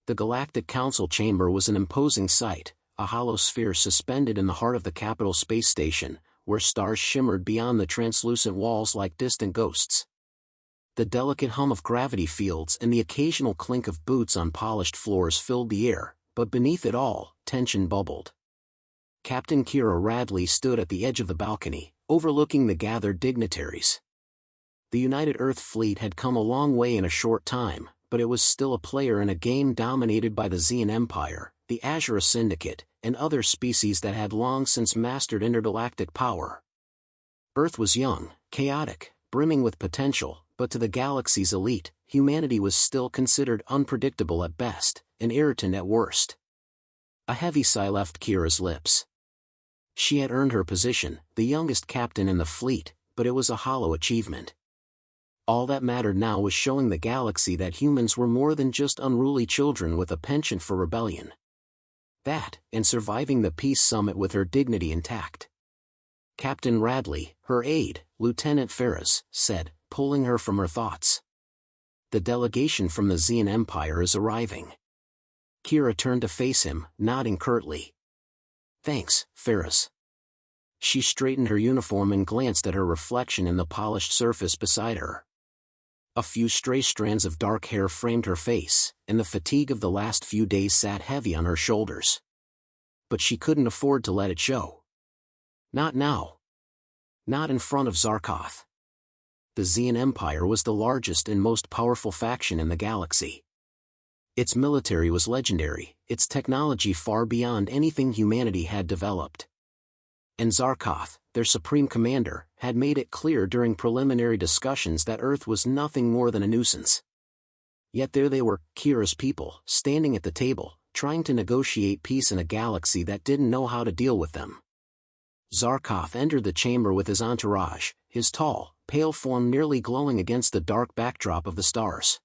The Galactic Council chamber was an imposing sight, a hollow sphere suspended in the heart of the capital space station, where stars shimmered beyond the translucent walls like distant ghosts. The delicate hum of gravity fields and the occasional clink of boots on polished floors filled the air, but beneath it all, tension bubbled. Captain Kiera Radley stood at the edge of the balcony, overlooking the gathered dignitaries. The United Earth fleet had come a long way in a short time, but it was still a player in a game dominated by the Xion Empire, the Azura Syndicate, and other species that had long since mastered intergalactic power. Earth was young, chaotic, brimming with potential, but to the galaxy's elite, humanity was still considered unpredictable at best, and irritant at worst. A heavy sigh left Kiera's lips. She had earned her position, the youngest captain in the fleet, but it was a hollow achievement. All that mattered now was showing the galaxy that humans were more than just unruly children with a penchant for rebellion. That, and surviving the peace summit with her dignity intact. Captain Radley, her aide, Lieutenant Ferris, said, pulling her from her thoughts. The delegation from the Xion Empire is arriving. Kiera turned to face him, nodding curtly. Thanks, Ferris. She straightened her uniform and glanced at her reflection in the polished surface beside her. A few stray strands of dark hair framed her face, and the fatigue of the last few days sat heavy on her shoulders. But she couldn't afford to let it show. Not now. Not in front of Zarkoth. The Xion Empire was the largest and most powerful faction in the galaxy. Its military was legendary, its technology far beyond anything humanity had developed. And Zarkoth, their supreme commander, had made it clear during preliminary discussions that Earth was nothing more than a nuisance. Yet there they were, Kiera's people, standing at the table, trying to negotiate peace in a galaxy that didn't know how to deal with them. Zarkoth entered the chamber with his entourage, his tall, pale form nearly glowing against the dark backdrop of the stars.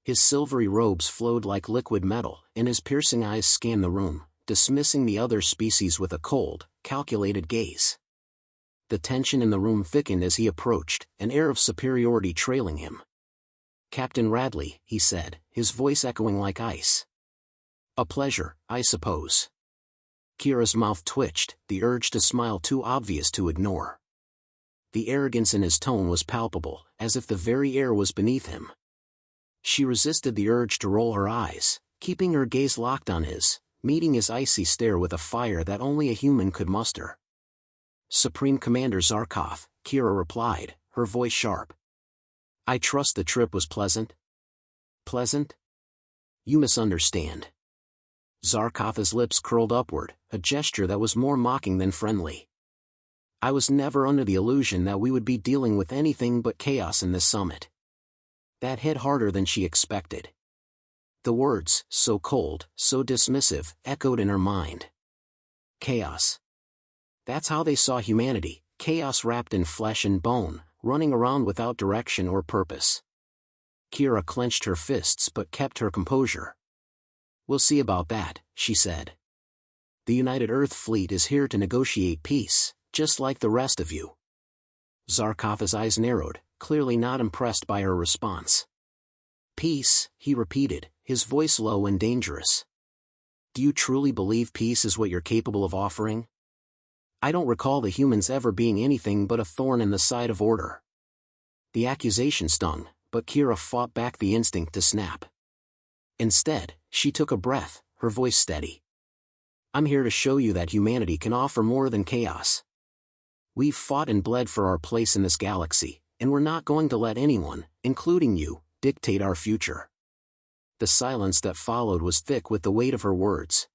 His silvery robes flowed like liquid metal, and his piercing eyes scanned the room, dismissing the other species with a cold, calculated gaze. The tension in the room thickened as he approached, an air of superiority trailing him. Captain Radley, he said, his voice echoing like ice. A pleasure, I suppose. Kiera's mouth twitched, the urge to smile too obvious to ignore. The arrogance in his tone was palpable, as if the very air was beneath him. She resisted the urge to roll her eyes, keeping her gaze locked on his, meeting his icy stare with a fire that only a human could muster. Supreme Commander Zarkoth, Kiera replied, her voice sharp. I trust the trip was pleasant? Pleasant? You misunderstand. Zarkoth's lips curled upward, a gesture that was more mocking than friendly. I was never under the illusion that we would be dealing with anything but chaos in this summit. That hit harder than she expected. The words, so cold, so dismissive, echoed in her mind. Chaos. That's how they saw humanity, chaos wrapped in flesh and bone, running around without direction or purpose. Kiera clenched her fists but kept her composure. We'll see about that, she said. The United Earth Fleet is here to negotiate peace, just like the rest of you. Zarkoth's eyes narrowed, clearly not impressed by her response. Peace, he repeated, his voice low and dangerous. Do you truly believe peace is what you're capable of offering? I don't recall the humans ever being anything but a thorn in the side of order. The accusation stung, but Kiera fought back the instinct to snap. Instead, she took a breath, her voice steady. I'm here to show you that humanity can offer more than chaos. We've fought and bled for our place in this galaxy, and we're not going to let anyone, including you, dictate our future. The silence that followed was thick with the weight of her words.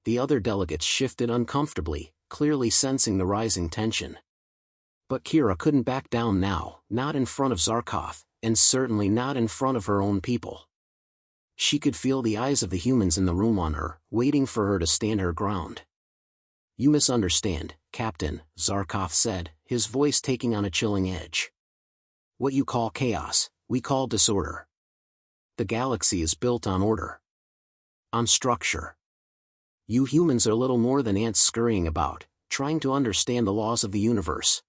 The other delegates shifted uncomfortably, clearly sensing the rising tension. But Kiera couldn't back down now, not in front of Zarkoth, and certainly not in front of her own people. She could feel the eyes of the humans in the room on her, waiting for her to stand her ground. You misunderstand, Captain, Zarkoth said, his voice taking on a chilling edge. What you call chaos, we call disorder. The galaxy is built on order. On structure. You humans are little more than ants scurrying about, trying to understand the laws of the universe.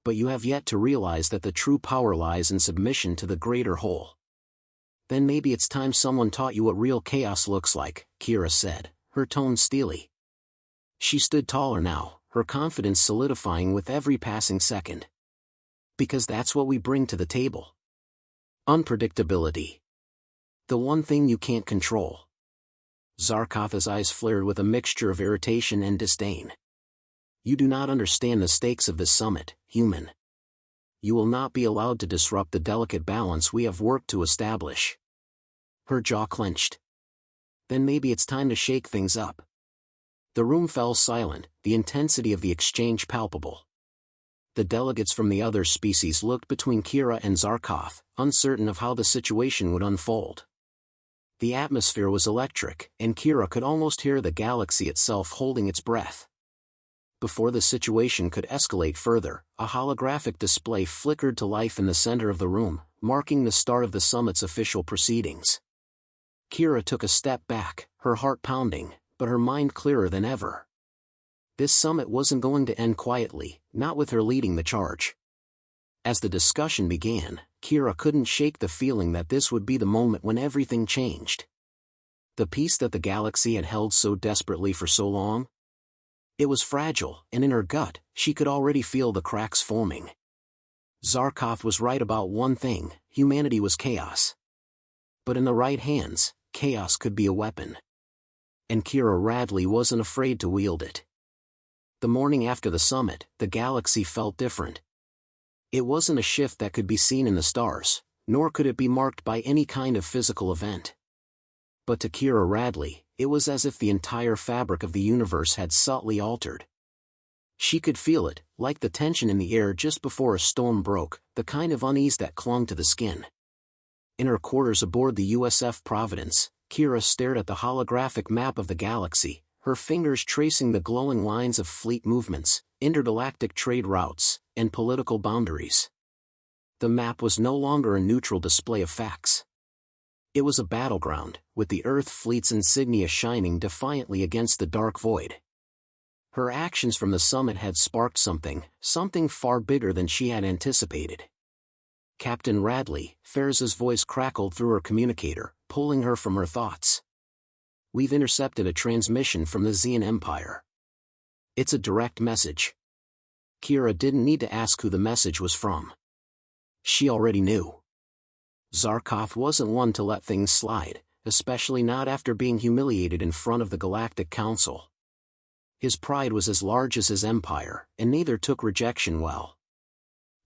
But you have yet to realize that the true power lies in submission to the greater whole. Then maybe it's time someone taught you what real chaos looks like, Kiera said, her tone steely. She stood taller now, her confidence solidifying with every passing second. Because that's what we bring to the table. Unpredictability. The one thing you can't control. Zarkotha's eyes flared with a mixture of irritation and disdain. You do not understand the stakes of this summit, human. You will not be allowed to disrupt the delicate balance we have worked to establish. Her jaw clenched. Then maybe it's time to shake things up. The room fell silent, the intensity of the exchange palpable. The delegates from the other species looked between Kiera and Zarkoth, uncertain of how the situation would unfold. The atmosphere was electric, and Kiera could almost hear the galaxy itself holding its breath. Before the situation could escalate further, a holographic display flickered to life in the center of the room, marking the start of the summit's official proceedings. Kiera took a step back, her heart pounding, but her mind clearer than ever. This summit wasn't going to end quietly, not with her leading the charge. As the discussion began, Kiera couldn't shake the feeling that this would be the moment when everything changed. The peace that the galaxy had held so desperately for so long? It was fragile, and in her gut, she could already feel the cracks forming. Zarkoth was right about one thing: humanity was chaos. But in the right hands, chaos could be a weapon. And Kiera Radley wasn't afraid to wield it. The morning after the summit, the galaxy felt different. It wasn't a shift that could be seen in the stars, nor could it be marked by any kind of physical event. But to Kiera Radley, it was as if the entire fabric of the universe had subtly altered. She could feel it, like the tension in the air just before a storm broke, the kind of unease that clung to the skin. In her quarters aboard the USF Providence, Kiera stared at the holographic map of the galaxy, her fingers tracing the glowing lines of fleet movements, intergalactic trade routes, and political boundaries. The map was no longer a neutral display of facts. It was a battleground, with the Earth fleet's insignia shining defiantly against the dark void. Her actions from the summit had sparked something far bigger than she had anticipated. Captain Radley, Ferris's voice crackled through her communicator, pulling her from her thoughts. We've intercepted a transmission from the Xion Empire. It's a direct message. Kiera didn't need to ask who the message was from. She already knew. Zarkoth wasn't one to let things slide, especially not after being humiliated in front of the Galactic Council. His pride was as large as his empire, and neither took rejection well.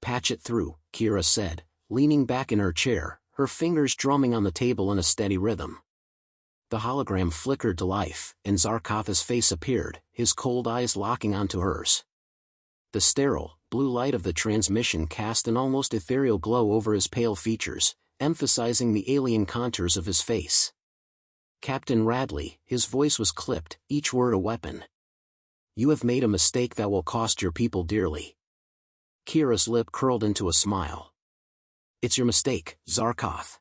Patch it through, Kiera said, leaning back in her chair, her fingers drumming on the table in a steady rhythm. The hologram flickered to life, and Zarkotha's face appeared, his cold eyes locking onto hers. The sterile, blue light of the transmission cast an almost ethereal glow over his pale features, emphasizing the alien contours of his face. Captain Radley, his voice was clipped, each word a weapon. You have made a mistake that will cost your people dearly. Kiera's lip curled into a smile. It's your mistake, Zarkoth.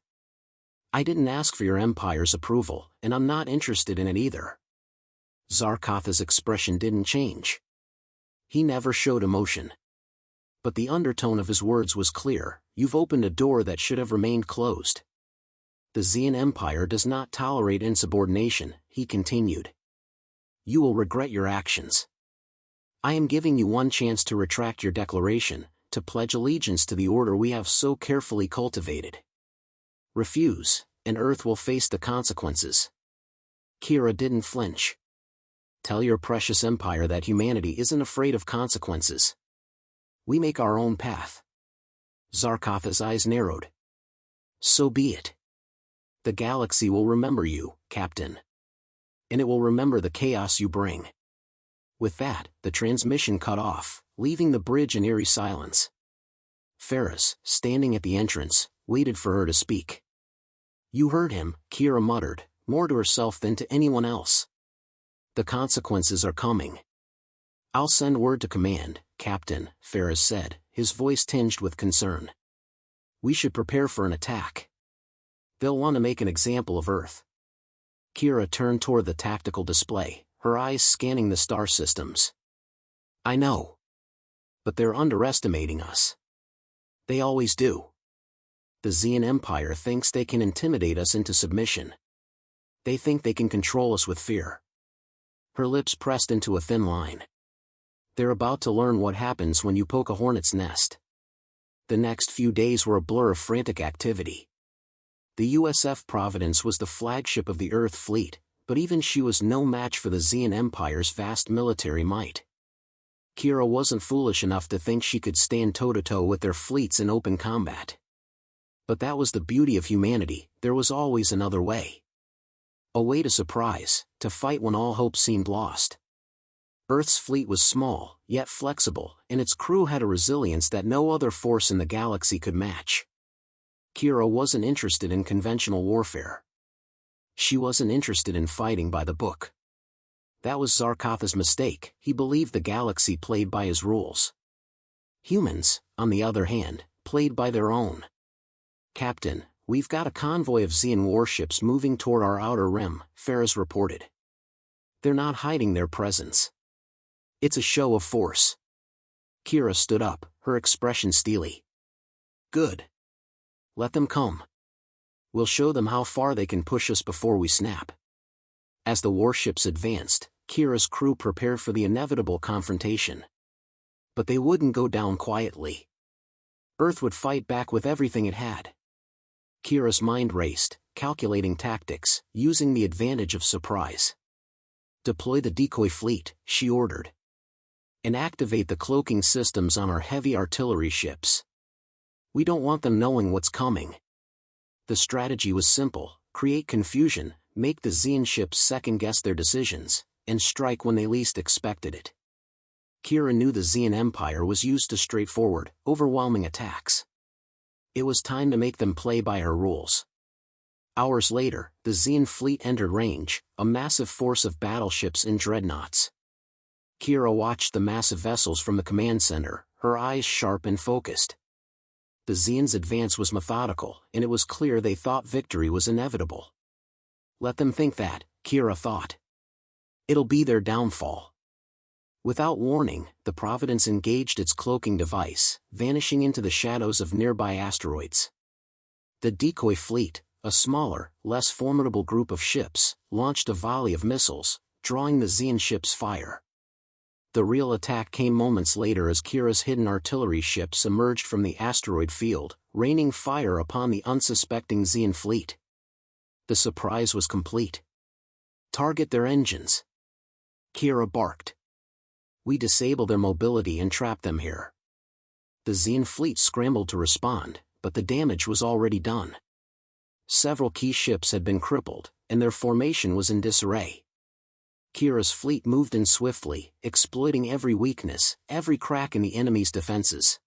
I didn't ask for your empire's approval, and I'm not interested in it either. Zarkotha's expression didn't change. He never showed emotion. But the undertone of his words was clear: you've opened a door that should have remained closed. The Xion Empire does not tolerate insubordination, he continued. You will regret your actions. I am giving you one chance to retract your declaration, to pledge allegiance to the order we have so carefully cultivated. Refuse, and Earth will face the consequences. Kiera didn't flinch. Tell your precious empire that humanity isn't afraid of consequences. We make our own path. Zarkotha's eyes narrowed. So be it. The galaxy will remember you, Captain. And it will remember the chaos you bring. With that, the transmission cut off, leaving the bridge in eerie silence. Ferris, standing at the entrance, waited for her to speak. You heard him, Kiera muttered, more to herself than to anyone else. The consequences are coming. I'll send word to command, Captain, Ferris said, his voice tinged with concern. We should prepare for an attack. They'll want to make an example of Earth. Kiera turned toward the tactical display, her eyes scanning the star systems. I know. But they're underestimating us. They always do. The Xion Empire thinks they can intimidate us into submission. They think they can control us with fear. Her lips pressed into a thin line. They're about to learn what happens when you poke a hornet's nest. The next few days were a blur of frantic activity. The USF Providence was the flagship of the Earth fleet, but even she was no match for the Xion Empire's vast military might. Kiera wasn't foolish enough to think she could stand toe-to-toe with their fleets in open combat. But that was the beauty of humanity, there was always another way. A way to surprise, to fight when all hope seemed lost. Earth's fleet was small, yet flexible, and its crew had a resilience that no other force in the galaxy could match. Kiera wasn't interested in conventional warfare. She wasn't interested in fighting by the book. That was Zarkotha's mistake, he believed the galaxy played by his rules. Humans, on the other hand, played by their own. "Captain, we've got a convoy of Xion warships moving toward our outer rim," Ferris reported. "They're not hiding their presence. It's a show of force." Kiera stood up, her expression steely. "Good. Let them come. We'll show them how far they can push us before we snap." As the warships advanced, Kiera's crew prepared for the inevitable confrontation. But they wouldn't go down quietly. Earth would fight back with everything it had. Kiera's mind raced, calculating tactics, using the advantage of surprise. "Deploy the decoy fleet," she ordered. "And activate the cloaking systems on our heavy artillery ships. We don't want them knowing what's coming." The strategy was simple: create confusion, make the Xion ships second-guess their decisions, and strike when they least expected it. Kiera knew the Xion Empire was used to straightforward, overwhelming attacks. It was time to make them play by her rules. Hours later, the Xion fleet entered range, a massive force of battleships and dreadnoughts. Kiera watched the massive vessels from the command center, her eyes sharp and focused. The Xion's advance was methodical, and it was clear they thought victory was inevitable. Let them think that, Kiera thought. It'll be their downfall. Without warning, the Providence engaged its cloaking device, vanishing into the shadows of nearby asteroids. The decoy fleet, a smaller, less formidable group of ships, launched a volley of missiles, drawing the Xion ships' fire. The real attack came moments later as Kiera's hidden artillery ships emerged from the asteroid field, raining fire upon the unsuspecting Xion fleet. The surprise was complete. "Target their engines," Kiera barked. "We disable their mobility and trap them here." The Xion fleet scrambled to respond, but the damage was already done. Several key ships had been crippled, and their formation was in disarray. Kiera's fleet moved in swiftly, exploiting every weakness, every crack in the enemy's defenses.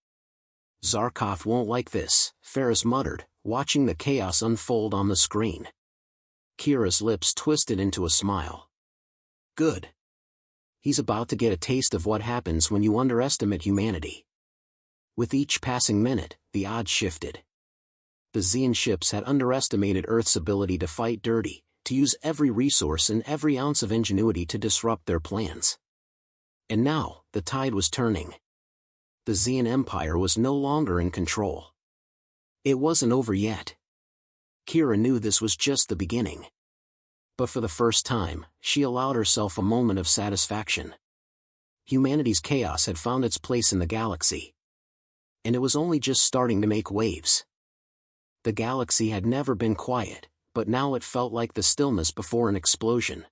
"Zarkov won't like this," Ferris muttered, watching the chaos unfold on the screen. Kiera's lips twisted into a smile. "Good. He's about to get a taste of what happens when you underestimate humanity." With each passing minute, the odds shifted. The Xion ships had underestimated Earth's ability to fight dirty, to use every resource and every ounce of ingenuity to disrupt their plans. And now, the tide was turning. The Xion Empire was no longer in control. It wasn't over yet. Kiera knew this was just the beginning. But for the first time, she allowed herself a moment of satisfaction. Humanity's chaos had found its place in the galaxy. And it was only just starting to make waves. The galaxy had never been quiet, but now it felt like the stillness before an explosion.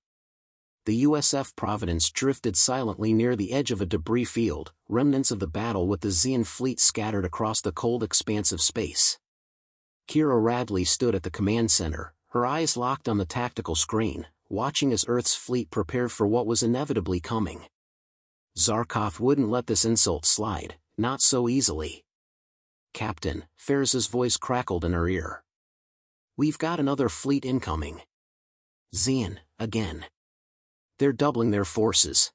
The USF Providence drifted silently near the edge of a debris field, remnants of the battle with the Xion fleet scattered across the cold expanse of space. Kiera Radley stood at the command center, her eyes locked on the tactical screen, watching as Earth's fleet prepared for what was inevitably coming. Zarkov wouldn't let this insult slide, not so easily. "Captain," Ferris's voice crackled in her ear. "We've got another fleet incoming. Xion, again. They're doubling their forces."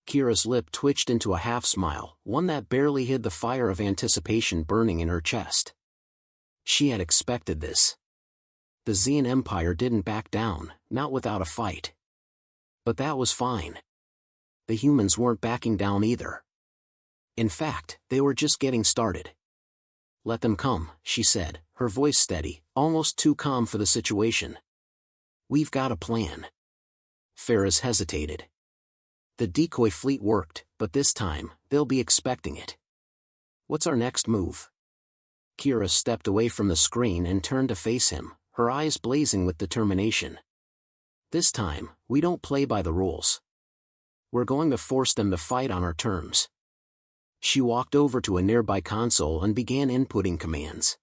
Kiera's lip twitched into a half-smile, one that barely hid the fire of anticipation burning in her chest. She had expected this. The Xion Empire didn't back down, not without a fight. But that was fine. The humans weren't backing down either. In fact, they were just getting started. Let them come, she said, her voice steady, almost too calm for the situation. We've got a plan. Ferris hesitated. The decoy fleet worked, but this time, they'll be expecting it. What's our next move? Kiera stepped away from the screen and turned to face him, her eyes blazing with determination. This time, we don't play by the rules. We're going to force them to fight on our terms. She walked over to a nearby console and began inputting commands.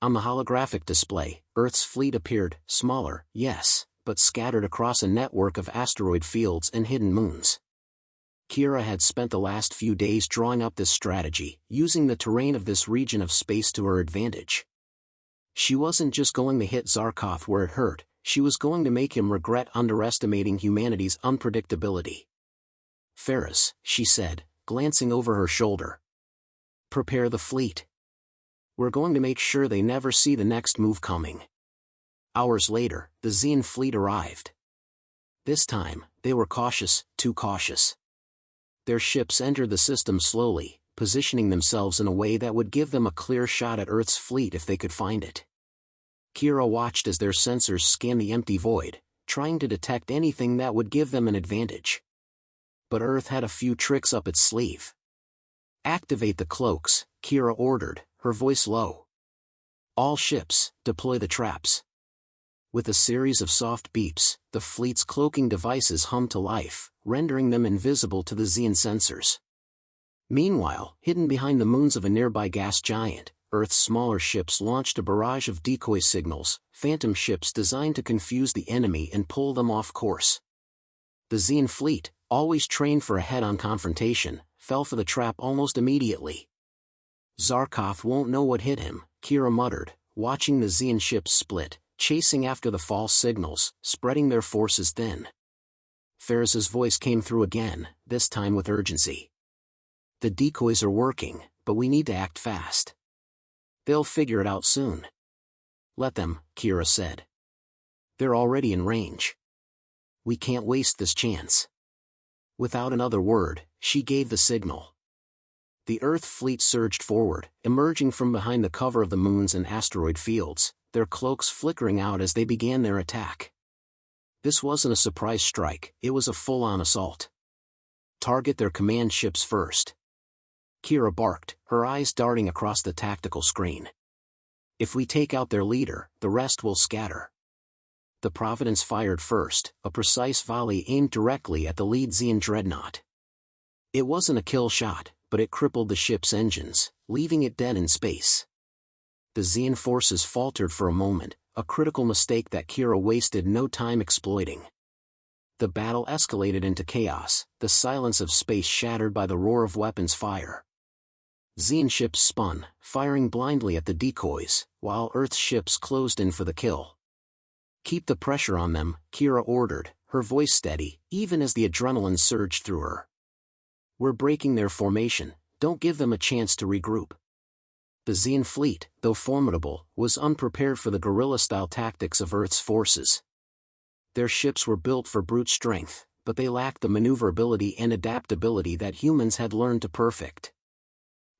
On the holographic display, Earth's fleet appeared, smaller, yes, but scattered across a network of asteroid fields and hidden moons. Kiera had spent the last few days drawing up this strategy, using the terrain of this region of space to her advantage. She wasn't just going to hit Zarkov where it hurt, she was going to make him regret underestimating humanity's unpredictability. Ferris, she said, glancing over her shoulder. Prepare the fleet. We're going to make sure they never see the next move coming. Hours later, the Xion fleet arrived. This time, they were cautious, too cautious. Their ships entered the system slowly, positioning themselves in a way that would give them a clear shot at Earth's fleet if they could find it. Kiera watched as their sensors scanned the empty void, trying to detect anything that would give them an advantage. But Earth had a few tricks up its sleeve. Activate the cloaks, Kiera ordered, her voice low. All ships, deploy the traps. With a series of soft beeps, the fleet's cloaking devices hummed to life, rendering them invisible to the Xion sensors. Meanwhile, hidden behind the moons of a nearby gas giant, Earth's smaller ships launched a barrage of decoy signals, phantom ships designed to confuse the enemy and pull them off course. The Xion fleet, always trained for a head-on confrontation, fell for the trap almost immediately. Zarkov won't know what hit him, Kiera muttered, watching the Xion ships split, chasing after the false signals, spreading their forces thin. Ferris's voice came through again, this time with urgency. The decoys are working, but we need to act fast. They'll figure it out soon. Let them, Kiera said. They're already in range. We can't waste this chance. Without another word, she gave the signal. The Earth fleet surged forward, emerging from behind the cover of the moons and asteroid fields, their cloaks flickering out as they began their attack. This wasn't a surprise strike, it was a full-on assault. Target their command ships first. Kiera barked, her eyes darting across the tactical screen. If we take out their leader, the rest will scatter. The Providence fired first, a precise volley aimed directly at the lead Xion dreadnought. It wasn't a kill shot, but it crippled the ship's engines, leaving it dead in space. The Xion forces faltered for a moment, a critical mistake that Kiera wasted no time exploiting. The battle escalated into chaos, the silence of space shattered by the roar of weapons fire. Xion ships spun, firing blindly at the decoys, while Earth's ships closed in for the kill. Keep the pressure on them, Kiera ordered, her voice steady, even as the adrenaline surged through her. We're breaking their formation, don't give them a chance to regroup. The Xion fleet, though formidable, was unprepared for the guerrilla-style tactics of Earth's forces. Their ships were built for brute strength, but they lacked the maneuverability and adaptability that humans had learned to perfect.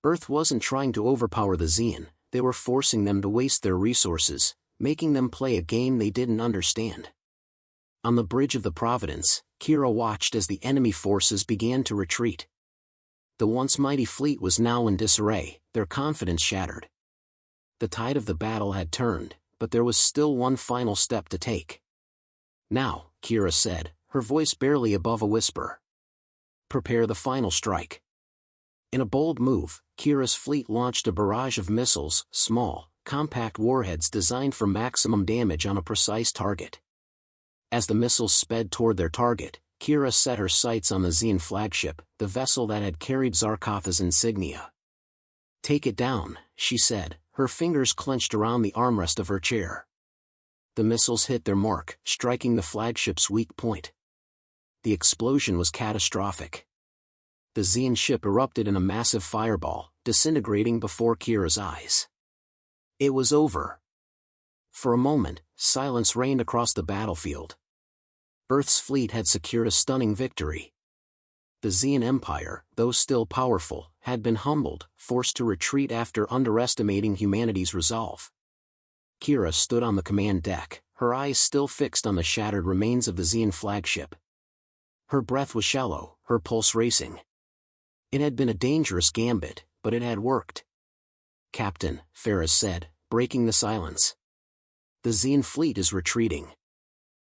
Earth wasn't trying to overpower the Xion, they were forcing them to waste their resources, making them play a game they didn't understand. On the bridge of the Providence, Kiera watched as the enemy forces began to retreat. The once mighty fleet was now in disarray, their confidence shattered. The tide of the battle had turned, but there was still one final step to take. Now, Kiera said, her voice barely above a whisper. Prepare the final strike. In a bold move, Kiera's fleet launched a barrage of missiles, small, compact warheads designed for maximum damage on a precise target. As the missiles sped toward their target, Kiera set her sights on the Xion flagship, the vessel that had carried Zarkov's insignia. Take it down, she said, her fingers clenched around the armrest of her chair. The missiles hit their mark, striking the flagship's weak point. The explosion was catastrophic. The Xion ship erupted in a massive fireball, disintegrating before Kiera's eyes. It was over. For a moment, silence reigned across the battlefield. Earth's fleet had secured a stunning victory. The Xion Empire, though still powerful, had been humbled, forced to retreat after underestimating humanity's resolve. Kiera stood on the command deck, her eyes still fixed on the shattered remains of the Xion flagship. Her breath was shallow, her pulse racing. It had been a dangerous gambit, but it had worked. "Captain," Ferris said, breaking the silence. "The Xion fleet is retreating.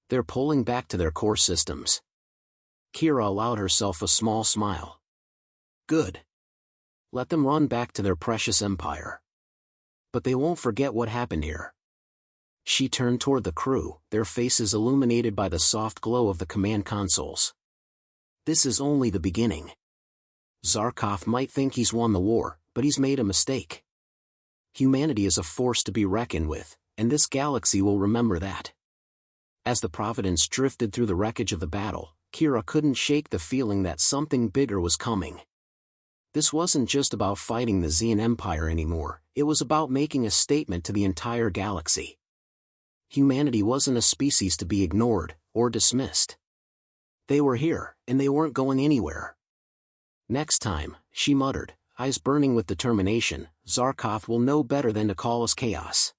They're pulling back to their core systems." Kiera allowed herself a small smile. "Good. Let them run back to their precious empire. But they won't forget what happened here." She turned toward the crew, their faces illuminated by the soft glow of the command consoles. "This is only the beginning. Zarkov might think he's won the war, but he's made a mistake. Humanity is a force to be reckoned with, and this galaxy will remember that." As the Providence drifted through the wreckage of the battle, Kiera couldn't shake the feeling that something bigger was coming. This wasn't just about fighting the Xion Empire anymore, it was about making a statement to the entire galaxy. Humanity wasn't a species to be ignored, or dismissed. They were here, and they weren't going anywhere. "Next time," she muttered, eyes burning with determination, "Zarkov will know better than to call us chaos."